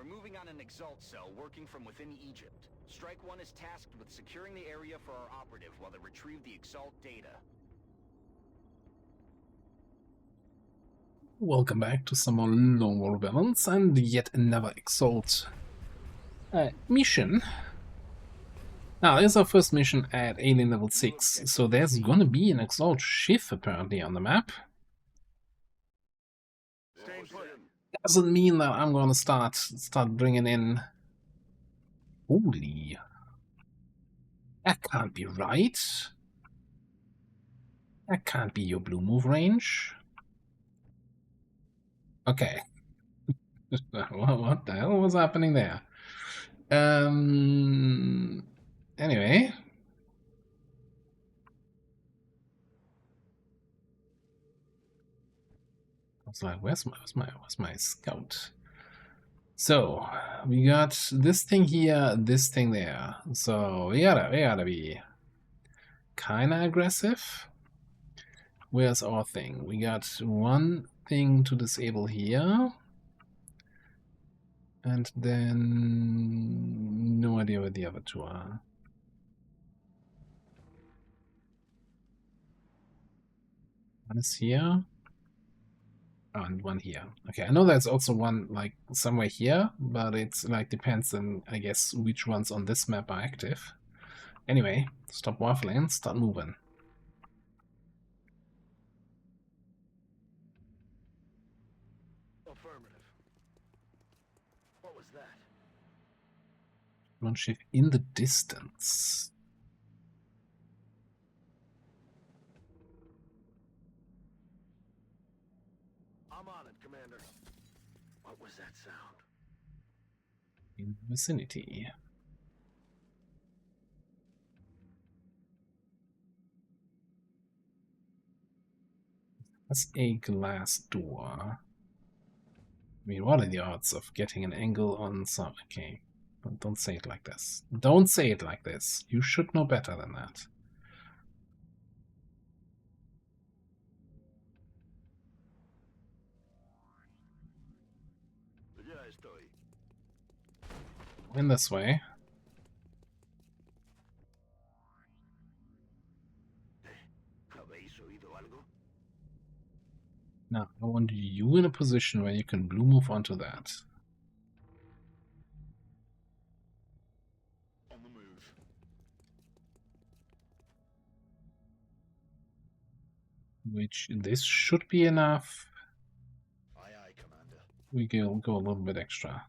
moving on an Exalt cell working from within Egypt. Strike 1 is tasked with securing the area for our operative while they retrieve the Exalt data. Welcome back to some more Lone War Rebalanced and yet another Exalt mission. Now, this is our first mission at alien level 6, so there's gonna be an Exalt SHIV apparently on the map. Doesn't mean that I'm gonna start bringing in... Holy... That can't be right. That can't be your blue move range. Okay. What the hell was happening there? Anyway. I was like, where's my scout? So we got this thing here, this thing there. So we gotta be kinda aggressive. Where's our thing? We got one thing to disable here. And then no idea where the other two are. One is here. Oh, and one here. Okay, I know there's also one like somewhere here, but it's like depends on, I guess, which ones on this map are active. Anyway, stop waffling, start moving. Affirmative. What was that? One SHIV in the distance. I'm on it, Commander. What was that sound? In the vicinity. That's a glass door. I mean, what are the odds of getting an angle on some... Okay, don't say it like this. Don't say it like this. You should know better than that. In this way. Now, I want you in a position where you can blue move onto that. On the move. Which, this should be enough. Aye, aye, Commander. We go a little bit extra.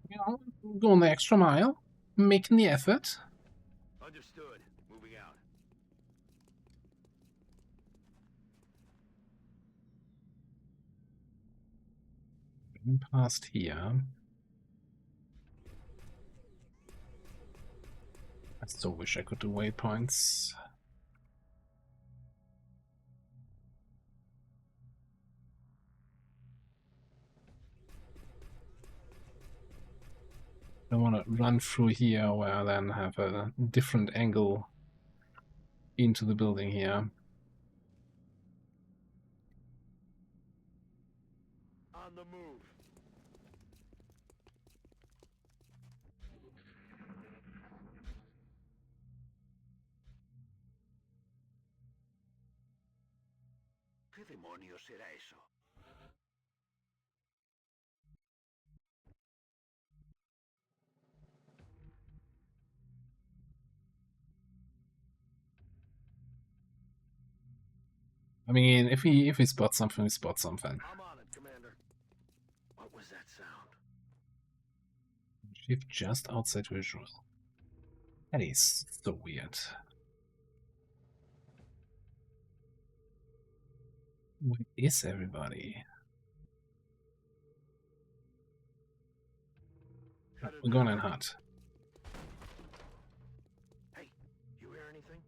You know, going the extra mile. Making the effort. Understood. Moving out. Past here. I still wish I could do waypoints. I want to run through here where I then have a different angle into the building here. On the move. ¿Qué demonios será eso? I mean, if we spot something, we spot something. I'm on it, Commander. What was that sound? SHIV just outside visual. That is so weird. Where is everybody? We're going in hot. Hey, you hear anything?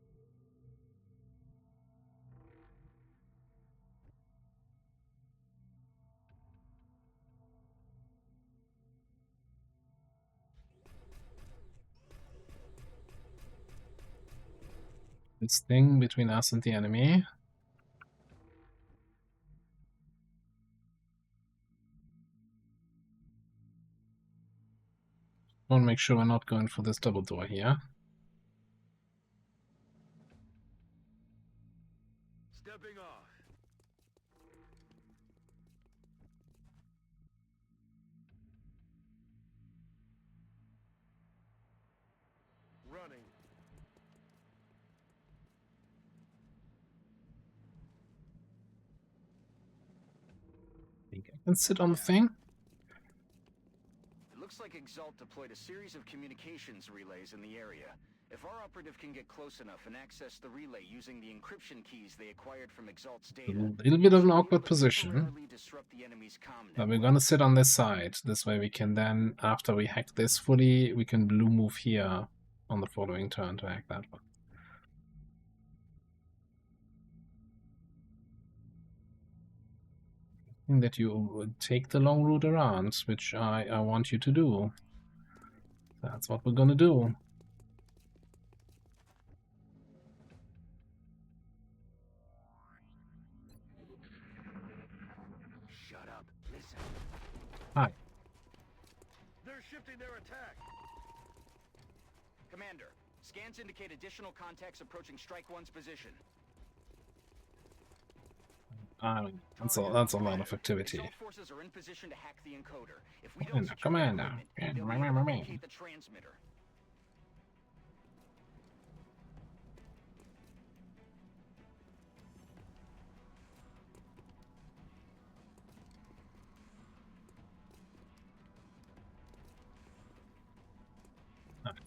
This thing between us and the enemy. want to make sure we're not going for this double door here. Stepping off. Running. I think I can sit on the thing. It looks like Exalt deployed a series of communications relays in the area. If our operative can get close enough and access the relay using the encryption keys they acquired from Exalt's data, A little bit of an awkward to position. temporarily disrupt the enemy's comm But we're network. gonna sit on this side. This way we can then, after we hack this fully, we can blue move here on the following turn to hack that one. That you would take the long route around, which I want you to do. That's what we're gonna do. Shut up. Listen. Hi. They're shifting their attack. Commander, scans indicate additional contacts approaching Strike 1's position. That's a lot of activity. Exalt forces are in position to hack the encoder. If we don't secure the Commander. equipment, they'll be able to locate the transmitter.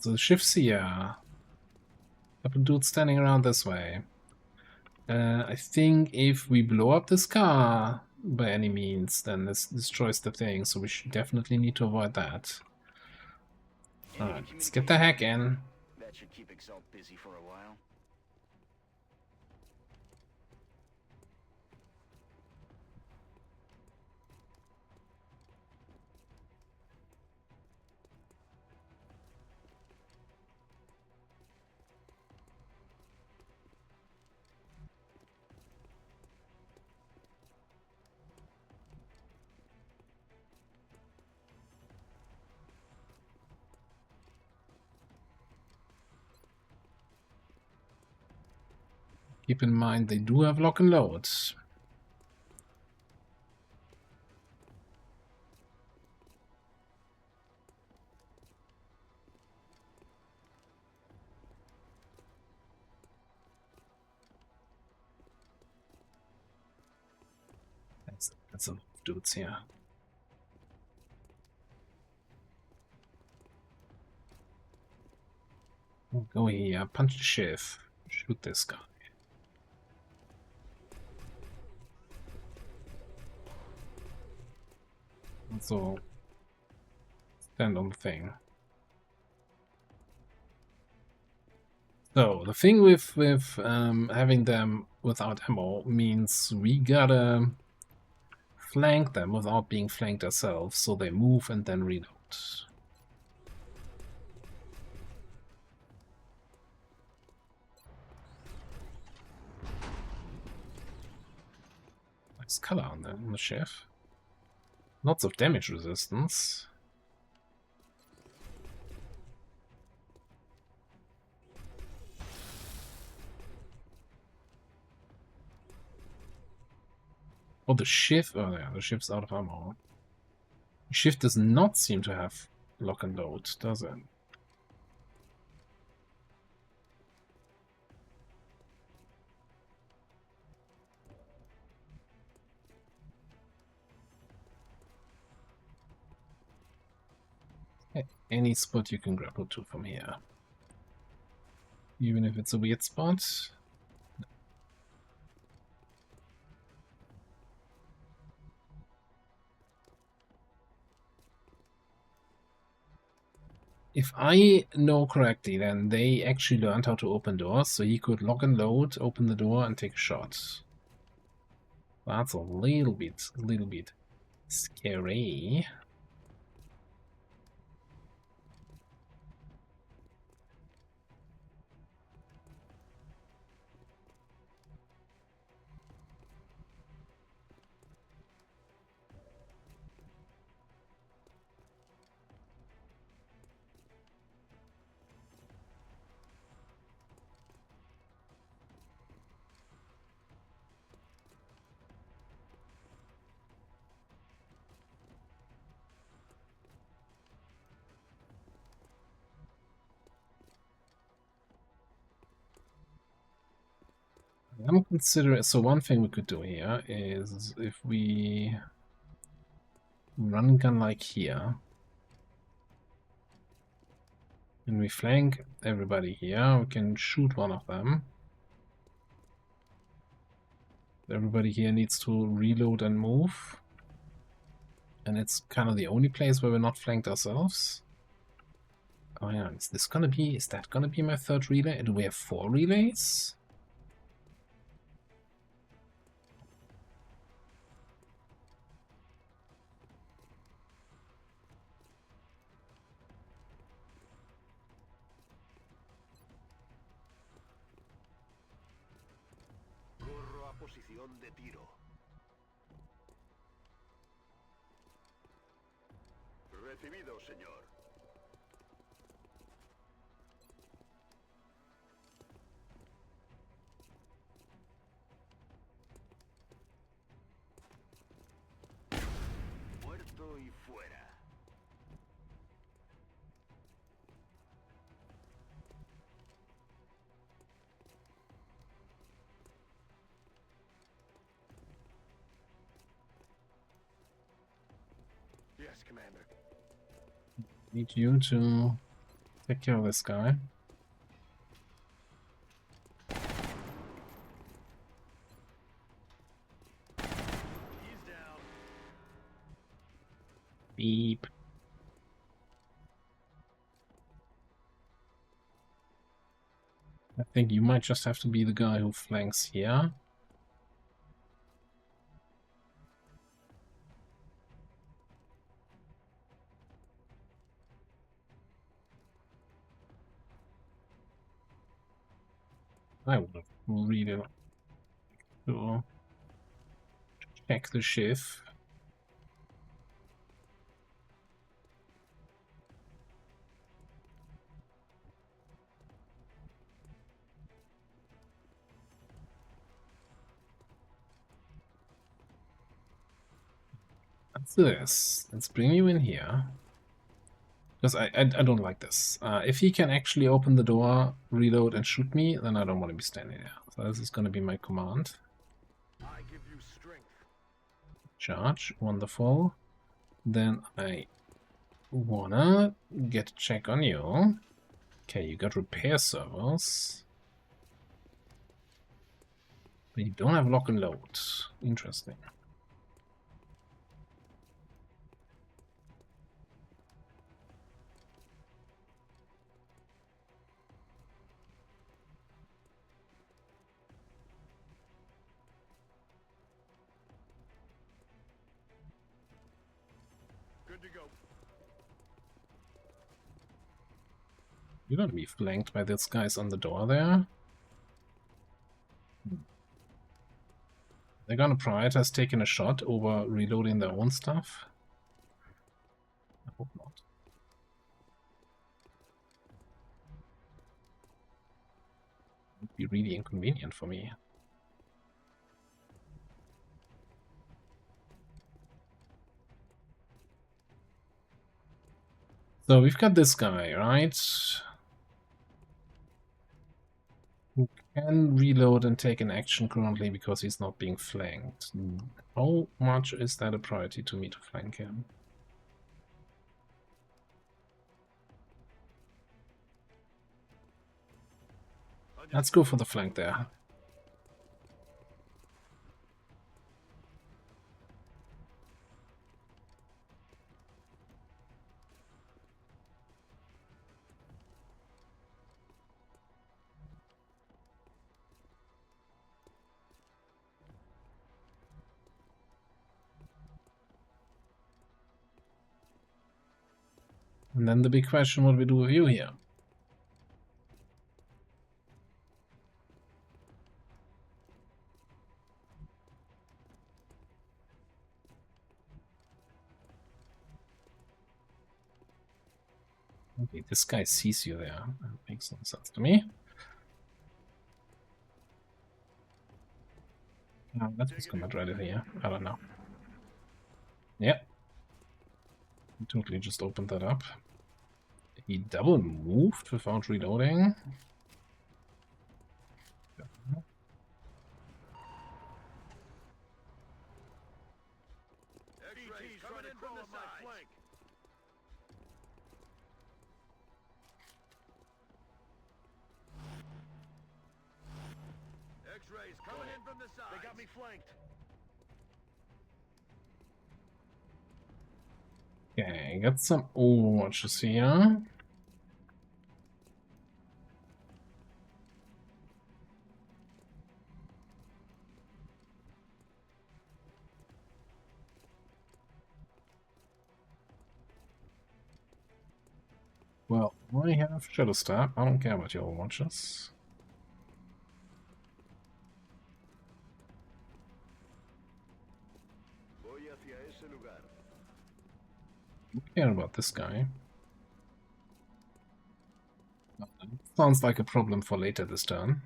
So the shifts here. Couple dudes standing around this way. I think if we blow up this car by any means, then this destroys the thing, so we should definitely need to avoid that. Alright, let's get the hack in. That should keep Exalt busy for a while. Keep in mind they do have lock and load. That's a lot of dudes here. Go here, punch the shiv, shoot this guy. Also, stand on the thing. So the thing with having them without ammo means we gotta flank them without being flanked ourselves, so they move and then reload. Nice color on the shiv. Lots of damage resistance. Oh, the shiv. Oh, yeah, the shiv's out of ammo. The shiv does not seem to have lock and load, does it? Any spot you can grapple to from here. Even if it's a weird spot. If I know correctly, then they actually learned how to open doors, so he could lock and load, open the door, and take a shot. That's a little bit scary. I'm considering. So one thing we could do here is if we run gun like here, and we flank everybody here, we can shoot one of them. Everybody here needs to reload and move. And it's kind of the only place where we're not flanked ourselves. Oh yeah, is that gonna be my third relay? Do we have 4 relays? Corro a posición de tiro. Recibido, señor. Muerto y fuera. Yes, Commander. Need you to take care of this guy. He's down. Beep. I think you might just have to be the guy who flanks here. I would have really liked to check the SHIV. Let's do this. Let's bring you in here. Because I don't like this. If he can actually open the door, reload, and shoot me, then I don't want to be standing there. So this is going to be my command. I give you strength. Charge. Wonderful. Then I wanna get a check on you. Okay, you got repair servers. But you don't have lock and load. Interesting. Good to go. You're gonna be flanked by these guys on the door there. They're gonna prioritize taking a shot over reloading their own stuff. I hope not. It'd be really inconvenient for me. So we've got this guy, right? Who can reload and take an action currently because he's not being flanked. How much is that a priority to me to flank him? Let's go for the flank there. And then the big question, what do we do with you here? Okay, this guy sees you there. That makes some sense to me. Let's just comment right in here. I don't know. Yep. Totally just opened that up. He double moved without reloading. the sides. They got me flanked. Okay, got some overwatches here. Well, I have Shadow Stab. I don't care about your overwatches. Voy hacia ese lugar. I don't care about this guy. Sounds like a problem for later this turn.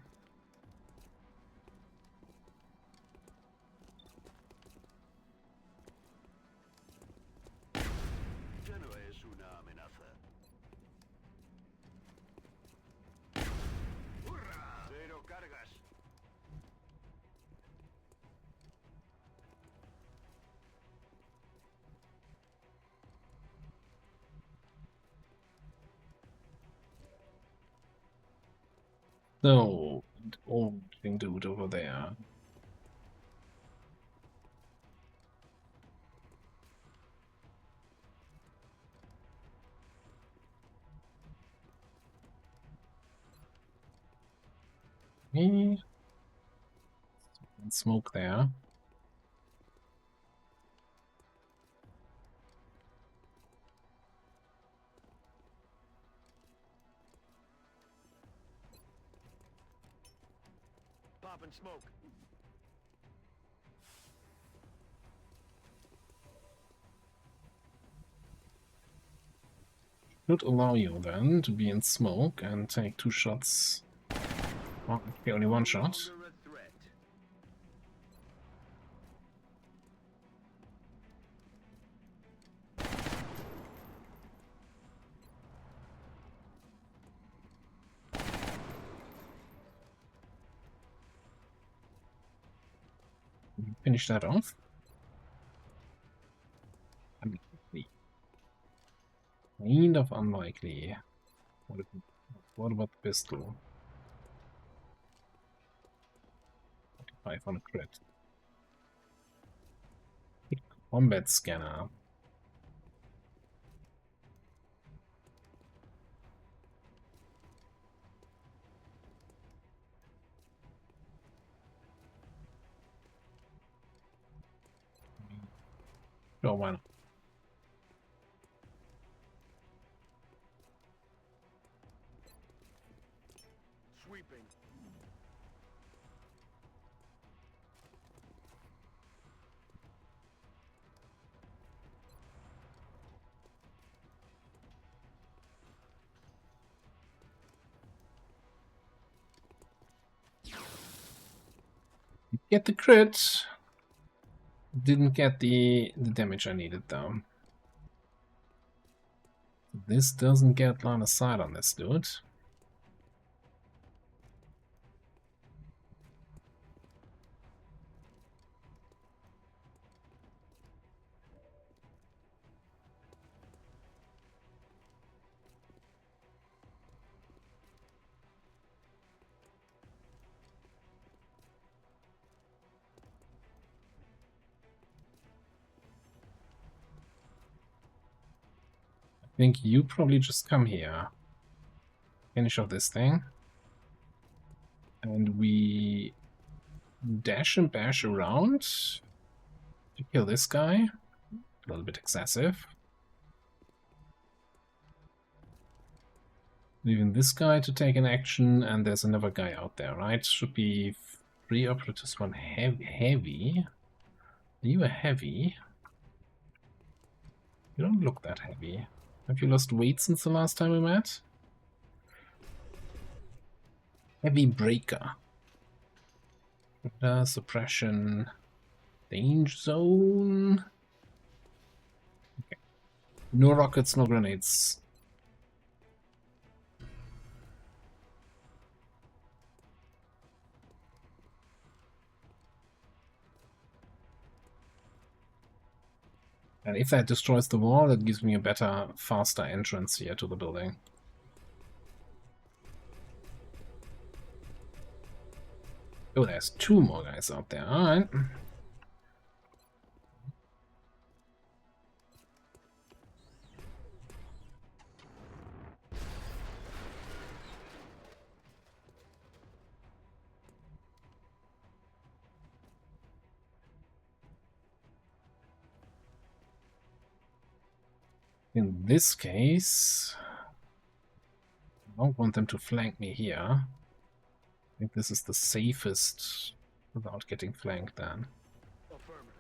Ya no es una amenaza. ¡Hurra! Cero cargas. So, old dude over there. Me. Smoke there. Pop and smoke. Should allow you then to be in smoke and take 2 shots. Well, okay, only 1 shot. Longer a threat. Finish that off. Unlikely. Kind of unlikely. What about the pistol? 45 on a crit. Combat scanner. Oh, why not? Sweeping. Get the crit. Didn't get the damage I needed though. This doesn't get line of sight on this dude. I think you probably just come here. Finish off this thing. And we dash and bash around to kill this guy. A little bit excessive. Leaving this guy to take an action, and there's another guy out there, right? Should be 3 operatives, 1 heavy. Are you a heavy? You don't look that heavy. Have you lost weight since the last time we met? Heavy breaker. Suppression. Danger zone. Okay. No rockets, no grenades. And if that destroys the wall, that gives me a better, faster entrance here to the building. Oh, there's 2 more guys out there. Alright. In this case, I don't want them to flank me here. I think this is the safest without getting flanked then. Affirmative.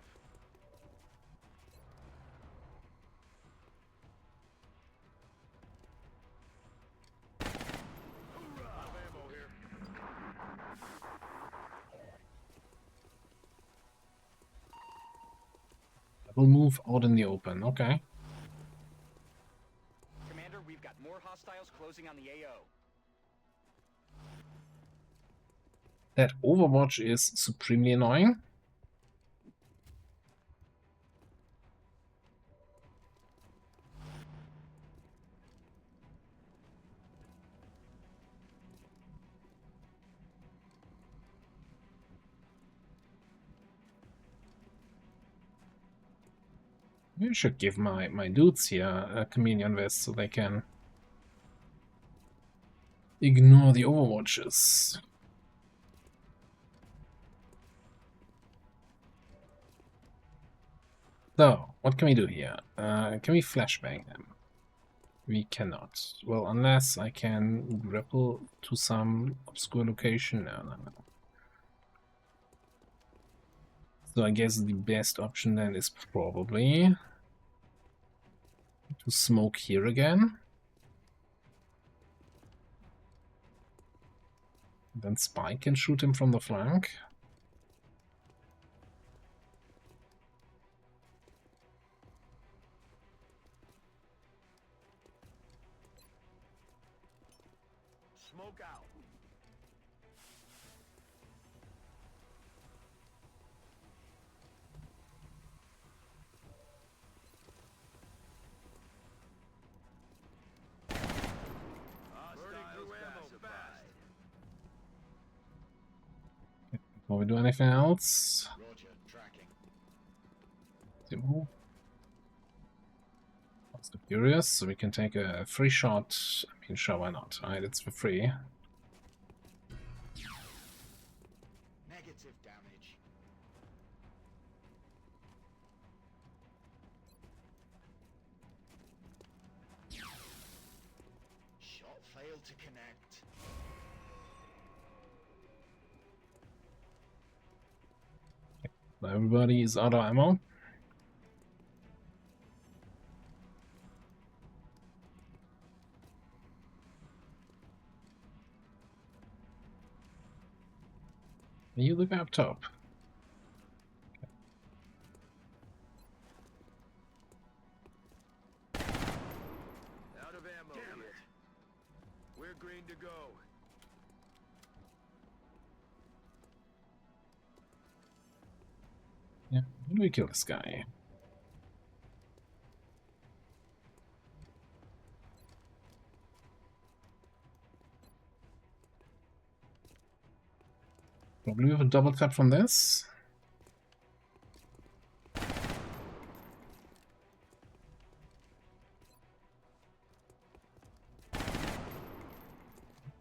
Hoorah! Out of ammo here. We'll move out in the open, okay. Commander, we've got more hostiles closing on the AO. That Overwatch is supremely annoying. I should give my dudes here a chameleon vest so they can ignore the Overwatches. So, what can we do here? Can we flashbang them? We cannot. Well, unless I can grapple to some obscure location. No. So I guess the best option then is probably to smoke here again. Then Spike can shoot him from the flank. Smoke out. Burning through ammo fast. Before we do anything else, Roger, tracking. move. That's the Furious, so we can take a free shot. I mean, sure, why not? Alright, it's for free. Negative damage. Shot failed to connect. Everybody is out of ammo. You look up top. Out of ammo. Damn it. We're green to go. Yeah, how do we kill this guy? Probably with a double tap from this.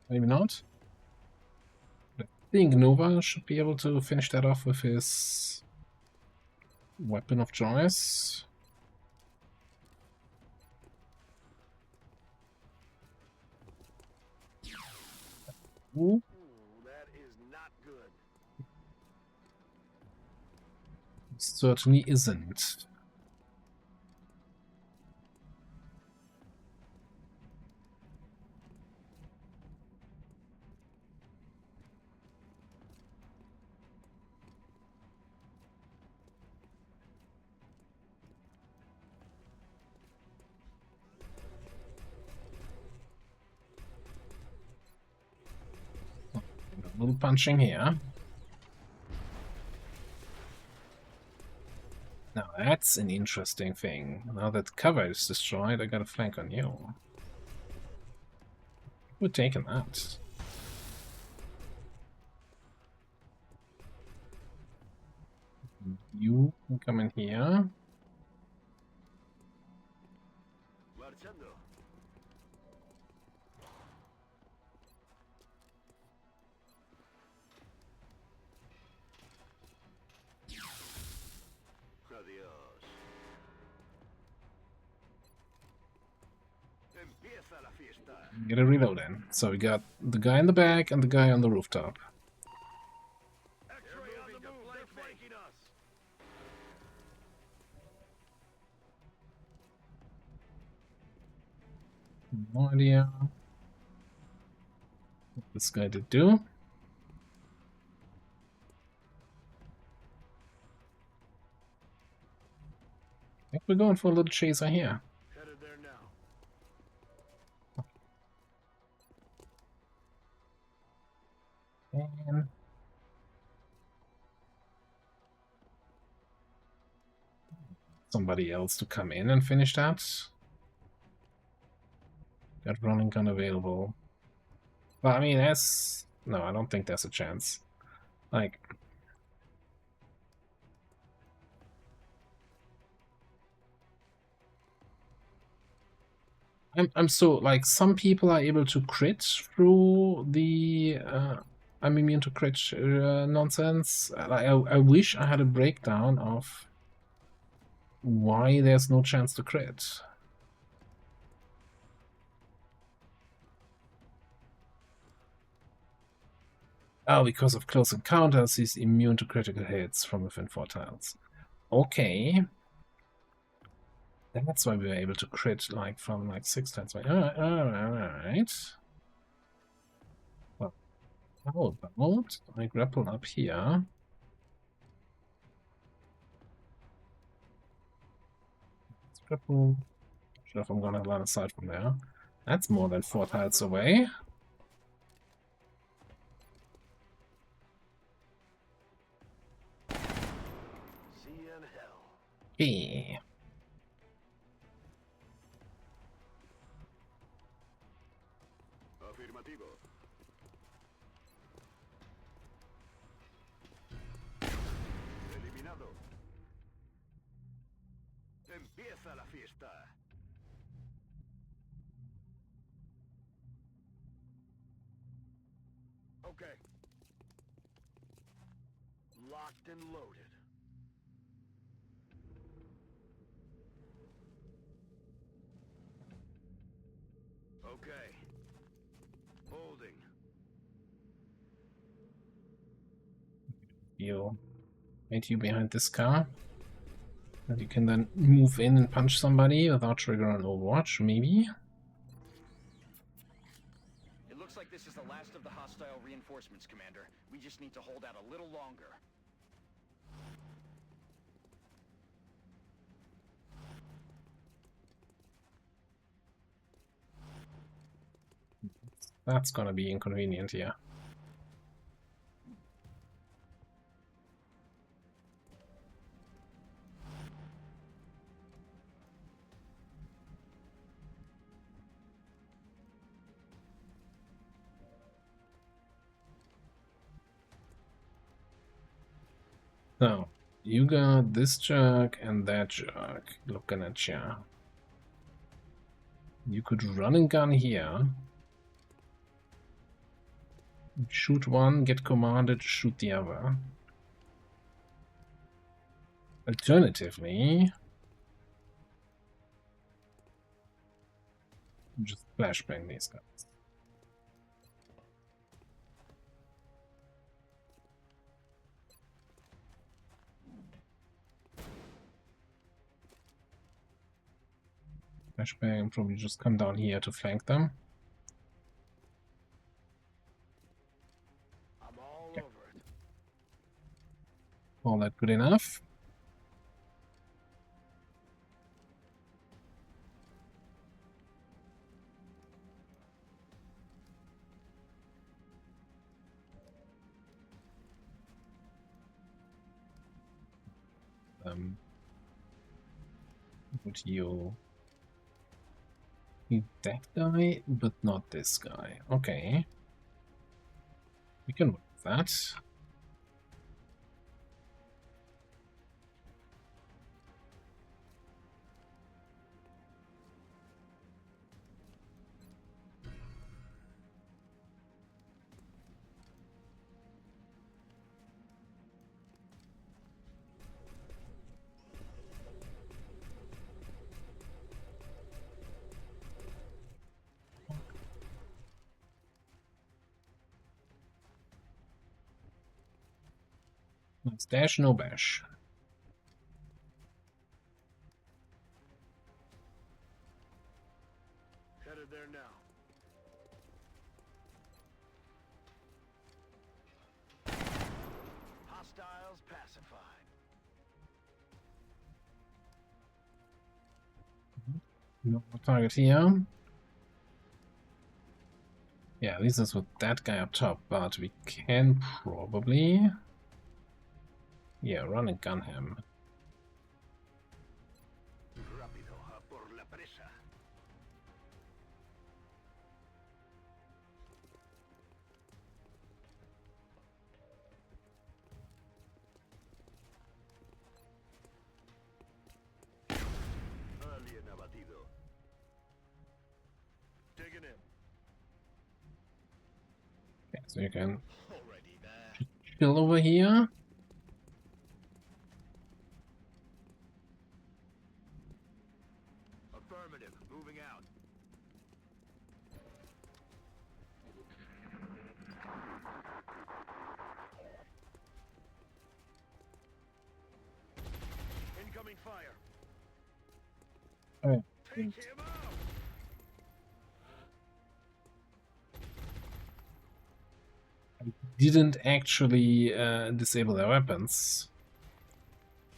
Maybe not. I think Nova should be able to finish that off with his weapon of choice. Ooh. Ooh, that is not good. Certainly isn't. A little punching here. Now that's an interesting thing. Now that cover is destroyed, I got a flank on you. We're taking that. You can come in here. Marchando. Adiós. Empieza la fiesta. Get a reload in. So we got the guy in the back and the guy on the rooftop. X-ray on the move. They're flanking us. No idea what this guy did do. I think we're going for a little chaser here. Headed there now. And somebody else to come in and finish that. Got running gun available. Well, I mean, no, I don't think there's a chance. Like, I'm so, like, some people are able to crit through the I'm immune to crit nonsense. I wish I had a breakdown of why there's no chance to crit. Oh, because of close encounters, he's immune to critical hits from within 4 tiles. Okay. That's why we were able to crit like from like 6 times. Alright. Well, how about I grapple up here? Let's grapple. Not sure if I'm gonna line aside from there. That's more than 4 tiles away. See you in hell. Okay. Afirmativo. Eliminado. Empieza la fiesta. Okay. Locked and loaded. Okay. Holding. You wait you behind this car. And you can then move in and punch somebody without triggering an Overwatch, maybe. It looks like this is the last of the hostile reinforcements, Commander. We just need to hold out a little longer. That's gonna be inconvenient here. So, you got this jerk and that jerk looking at you. You could run and gun here. Shoot one, get commanded, shoot the other. Alternatively, just flashbang these guys. Flashbang and probably just come down here to flank them. I'm all over it. All that good enough? Would you need that guy, but not this guy? Okay. We can work with that. No stash, no bash. Headed there now. Hostiles pacified. No target here. Yeah, this is with that guy up top, but we can probably... Yeah, run and gun him. Rápido, a por la presa. Alien abatido. Digging in. Okay, so you can Already there. chill over here. Affirmative. Moving out. Incoming fire. Oh, Take him out. didn't actually disable their weapons.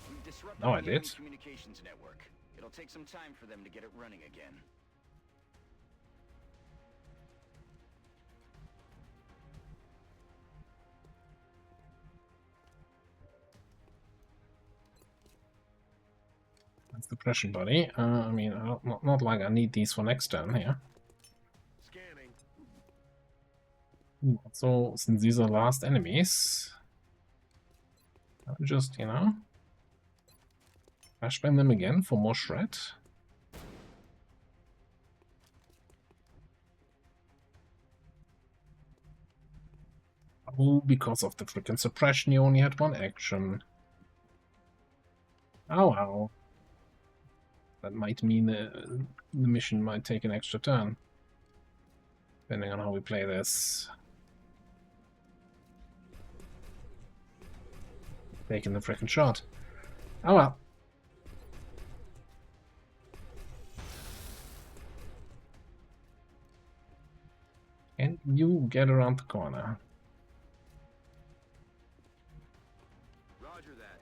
We've disrupted No, I the enemy did. communications network. It'll take some time for them to get it running again. That's the pressure body. I mean, not like I need these for next turn here. Scanning. So, since these are last enemies, I'll just, you know, flashbang them again for more shred. Oh, because of the freaking suppression, you only had one action. Oh wow. That might mean the mission might take an extra turn, depending on how we play this. Taking the freaking shot. Oh well. And you get around the corner. Roger that.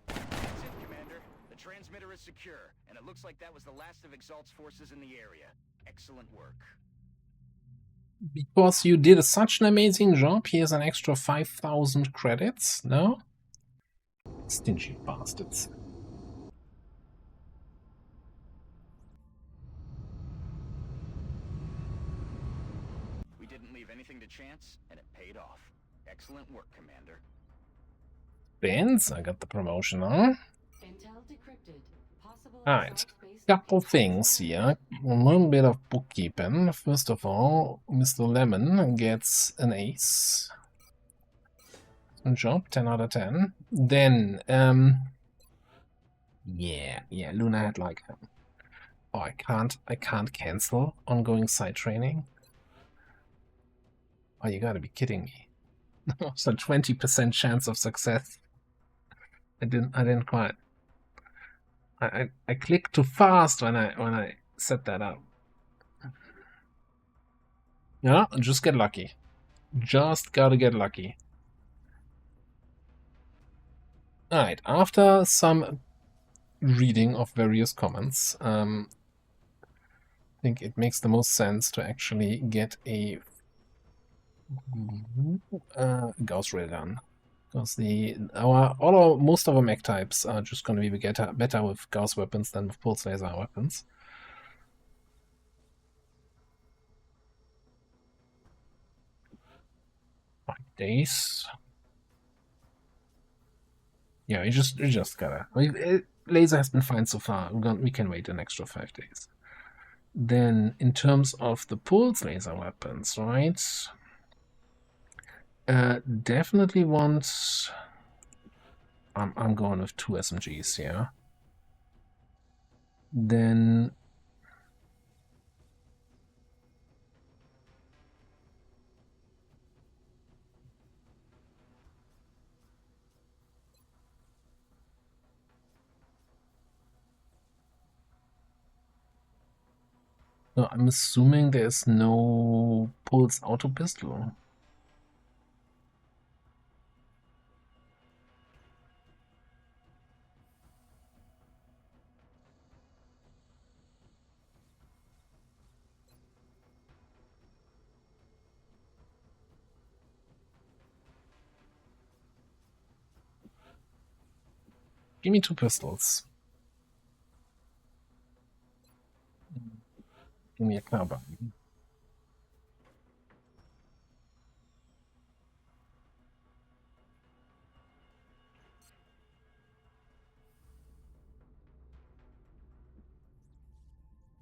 That's it, Commander. The transmitter is secure, and it looks like that was the last of Exalt's forces in the area. Excellent work. Because you did such an amazing job, here's an extra 5,000 credits, no? Stingy bastards. We didn't leave anything to chance, and it paid off. Excellent work, Commander. Benz, I got the promotion, huh? Alright, couple things here. A little bit of bookkeeping. First of all, Mr. Lemon gets an ace. Good job, 10 out of 10. Then, yeah, Luna had like, oh, I can't cancel ongoing site training. Oh, you gotta be kidding me. So 20% chance of success. I didn't quite. I clicked too fast when I set that up. Yeah, just get lucky. Just gotta get lucky. Alright, after some reading of various comments, I think it makes the most sense to actually get a Gauss ray gun. Because most of our mech types are just going to be better with Gauss weapons than with pulse laser weapons. Like days. Yeah, we just gotta. Laser has been fine so far. We can wait an extra 5 days. Then, in terms of the pulse laser weapons, right? Definitely want. I'm going with 2 SMGs here. Then No, I'm assuming there's no pulse auto pistol. Give me 2 pistols. Give me a carbine.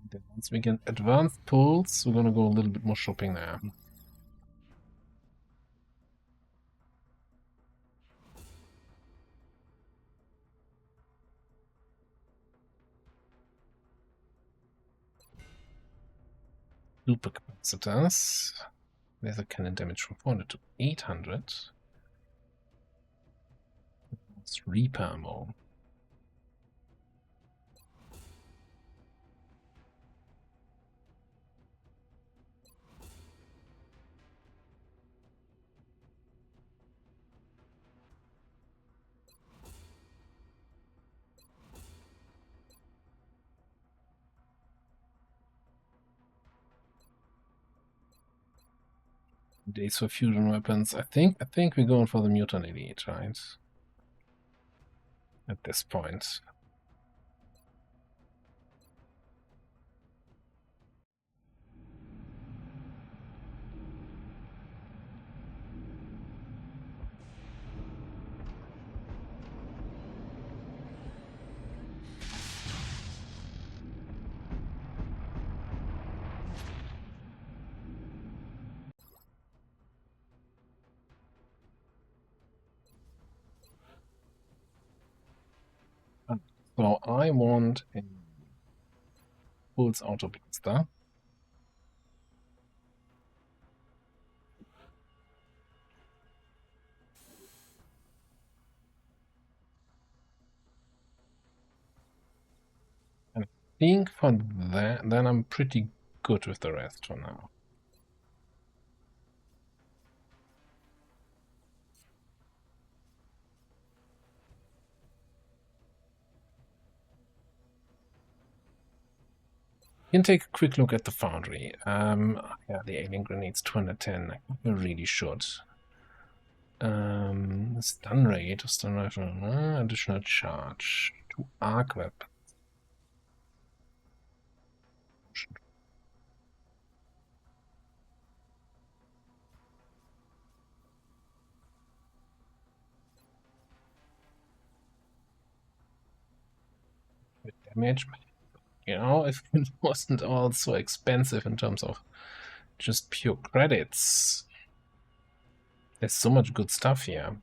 Then once we get advanced pulse, we're gonna go a little bit more shopping there. Super capacitors. Laser cannon damage from 400 to 800. It's Reaper ammo. Days for fusion weapons. I think we're going for the mutant elite, right? At this point. So I want a pulse auto blaster. And I think for that, then I'm pretty good with the rest for now. You can take a quick look at the Foundry. Yeah, the alien grenades 210. I really should. Stun rate, stun rifle, additional charge to arc weapon. Damage, you know, if it wasn't all so expensive in terms of just pure credits. There's so much good stuff here.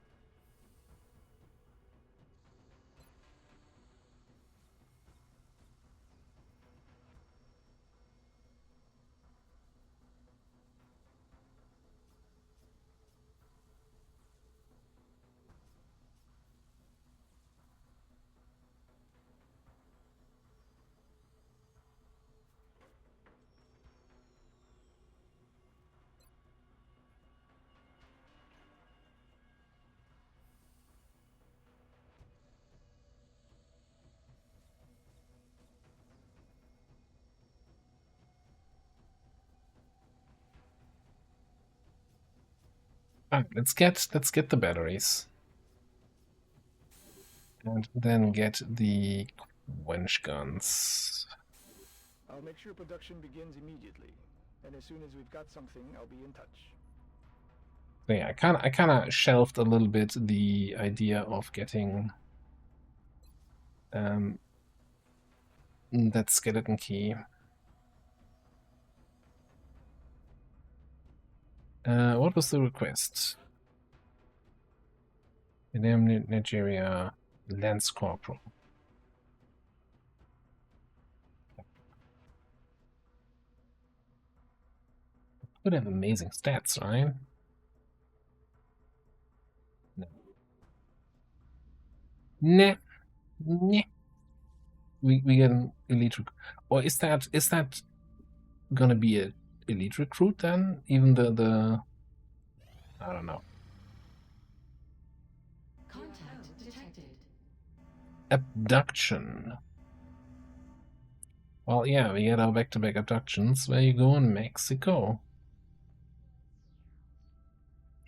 Alright, let's get the batteries. And then get the quench guns. I'll make sure production begins immediately. And as soon as we've got something, I'll be in touch. So yeah, I kinda shelved a little bit the idea of getting that skeleton key. What was the request? In Nigeria, Lance Corporal. Could have amazing stats, right? No. Nah. Nah. We get an elite. Or is that gonna be a elite recruit then? Even the I don't know. Contact detected. Abduction. Well, yeah, we get our back-to-back abductions. Where you go in Mexico?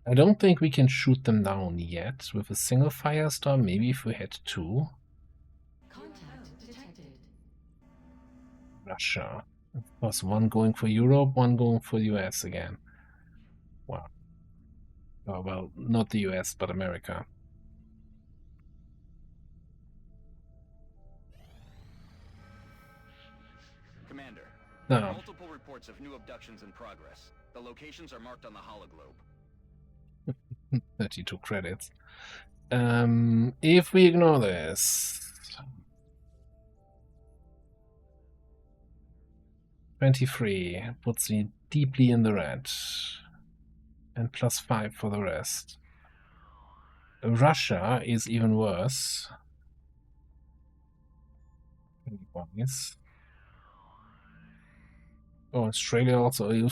I don't think we can shoot them down yet with a single firestorm. Maybe if we had two. Contact detected. Russia. Of course, one going for Europe, one going for US again. Wow. Oh, well, not the US, but America. Commander, No. multiple reports of new abductions in progress. The locations are marked on the hologlobe. 32 credits. If we ignore this, 23 puts me deeply in the red, and +5 for the rest. Russia is even worse. 21 is. Oh, Australia also.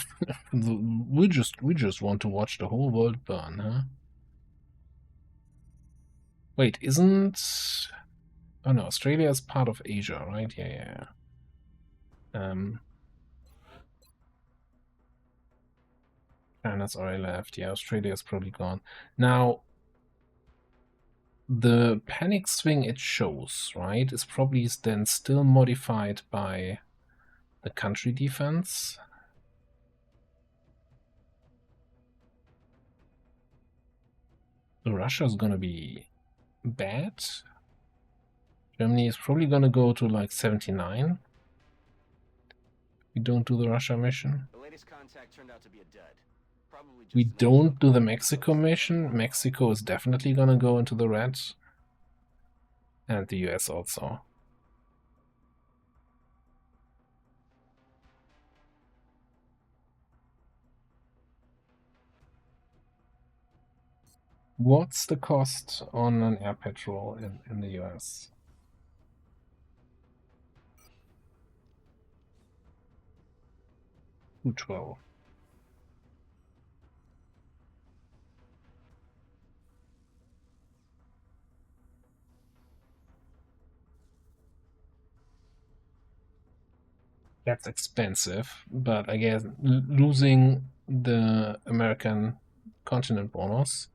we just want to watch the whole world burn, huh? Wait, isn't? Oh no, Australia is part of Asia, right? Yeah. China's already left. Yeah, Australia is probably gone. Now, the panic swing it shows, right, is probably then still modified by the country defense. So Russia's gonna be bad. Germany is probably gonna go to like 79. We don't do the Russia mission. The latest contact turned out to be a dud. Probably just We an don't do the overhaul. Mexico mission. Mexico is definitely gonna go into the red. And the US also. What's the cost on an air patrol in the US? $212. That's expensive, but I guess losing the American continent bonus,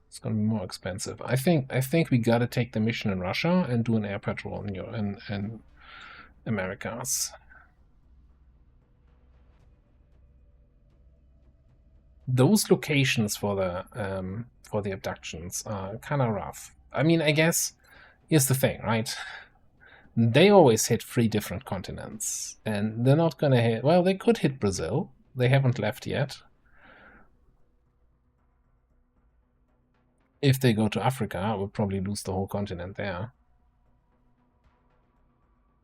it's gonna be more expensive. I think we gotta take the mission in Russia and do an air patrol in Americas. Those locations for the abductions are kind of rough. I mean, I guess here's the thing, right? They always hit 3 different continents, and they're not gonna hit. Well, they could hit Brazil. They haven't left yet. If they go to Africa, we'll probably lose the whole continent there.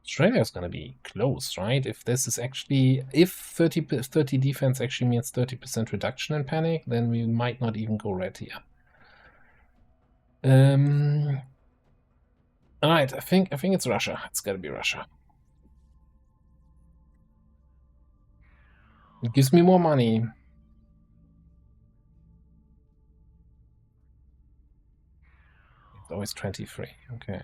Australia is gonna be close, right? If this is actually, if 30 defense actually means 30% reduction in panic, then we might not even go red here. All right, I think it's Russia. It's got to be Russia. It gives me more money. It's always 23. Okay.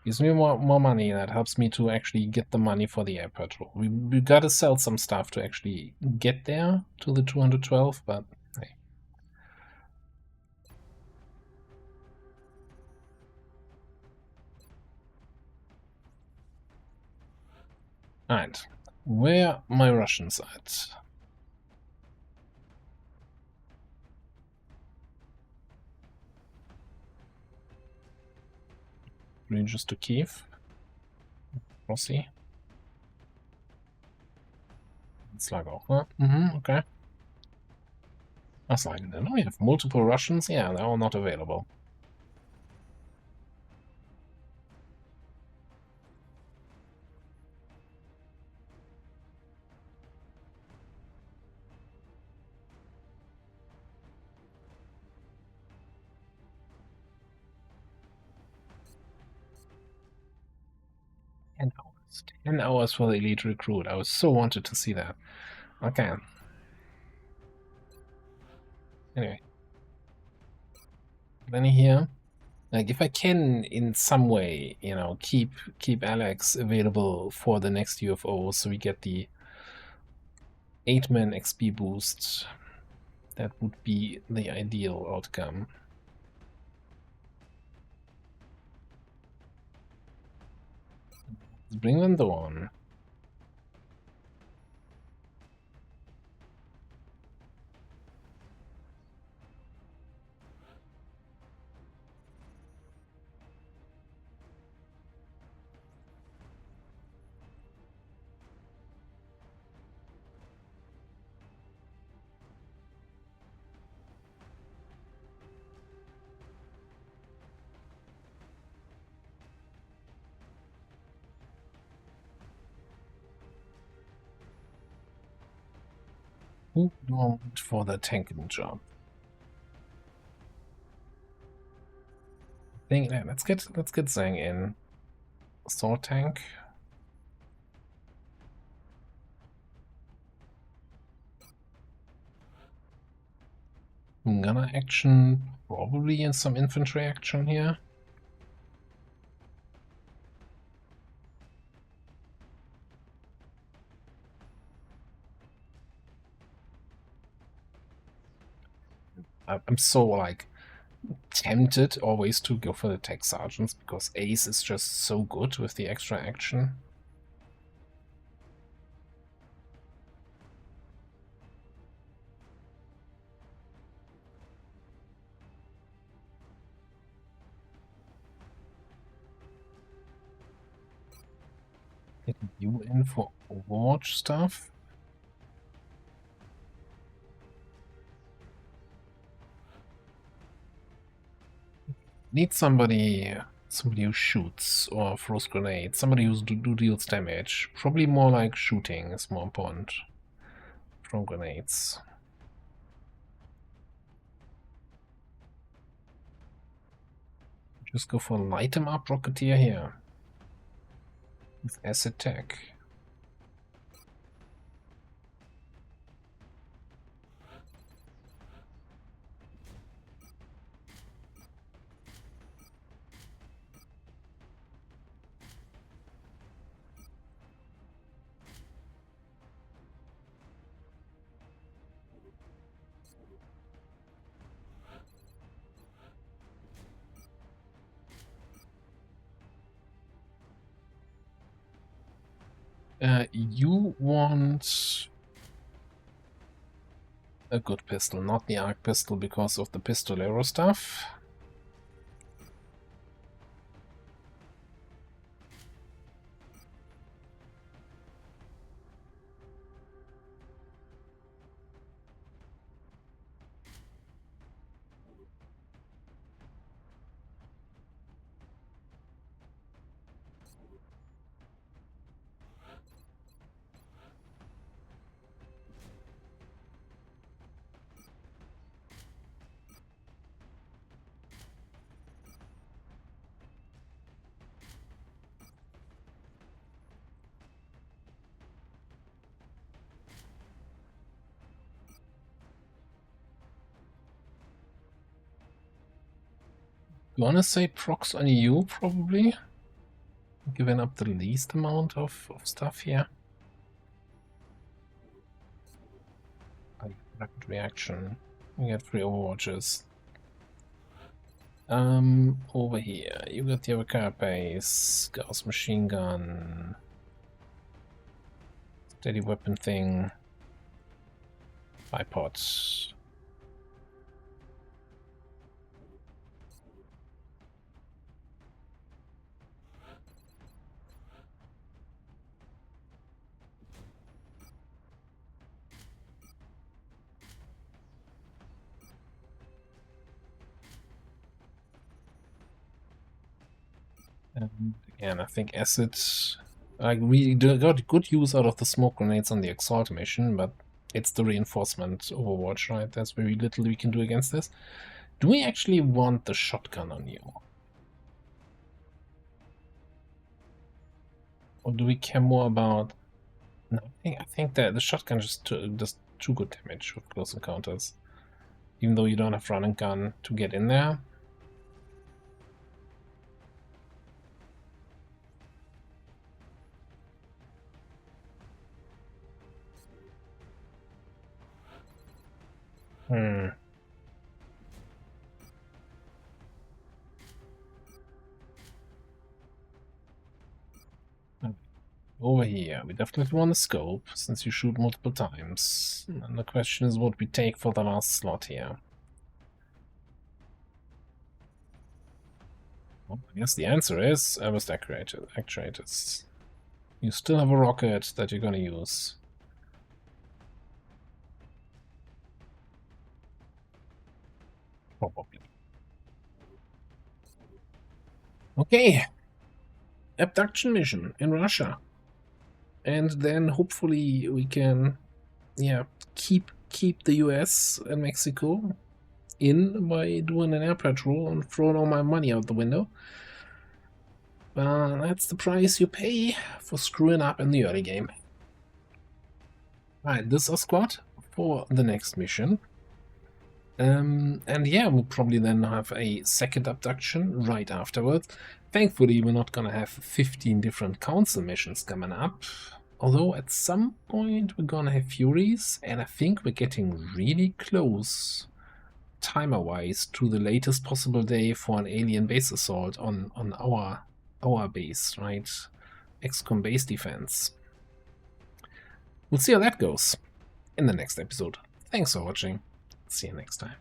Gives me more money. That helps me to actually get the money for the air patrol. We got to sell some stuff to actually get there to the 212, but hey. Alright, where my Russians at? Just to Kiev. Rossi. Slag auch, ne? Okay. Was sagen denn? Oh, you have multiple Russians? Yeah, they're all not available. And hours. It's 10 hours for the elite recruit. I was so wanted to see that. Okay. Anyway. Then here, like if I can in some way, you know, keep Alex available for the next UFO, so we get the 8-man XP boost, that would be the ideal outcome. Let's bring them on. Who do I want for the tanking job? I think let's get Zhang in. Assault tank. Gunner action, probably in some infantry action here. I'm so like tempted always to go for the tech sergeants because Ace is just so good with the extra action. Get you in for Overwatch stuff. Need somebody who shoots or throws grenades, somebody who deals damage. Probably more like shooting is more important. Throw grenades. Just go for light 'em up Rocketeer here. With acid tech. You want a good pistol, not the arc pistol because of the pistolero stuff. You wanna say procs on you, probably? Giving up the least amount of stuff here. Rapid reaction. We get 3 overwatches. Over here, you got the carapace, Gauss machine gun, steady weapon thing, bipods. And again, I think acid. We got good use out of the smoke grenades on the Exalt mission, but it's the reinforcement Overwatch, right? There's very little we can do against this. Do we actually want the shotgun on you? Or do we care more about... No, I think that the shotgun just does too good damage with close encounters. Even though you don't have run and gun to get in there. Over here, we definitely want a scope, since you shoot multiple times. And the question is what we take for the last slot here. Well, I guess the answer is burst actuators. You still have a rocket that you're gonna use. Probably. Okay. Abduction mission in Russia. And then hopefully we can, yeah, keep the US and Mexico in by doing an air patrol and throwing all my money out the window. That's the price you pay for screwing up in the early game. Alright, this is our squad for the next mission. And yeah, we'll probably then have a second abduction right afterwards. Thankfully, we're not gonna have 15 different council missions coming up. Although at some point we're gonna have Furies, and I think we're getting really close, timer-wise, to the latest possible day for an alien base assault on our base, right? XCOM base defense. We'll see how that goes in the next episode. Thanks for watching. See you next time.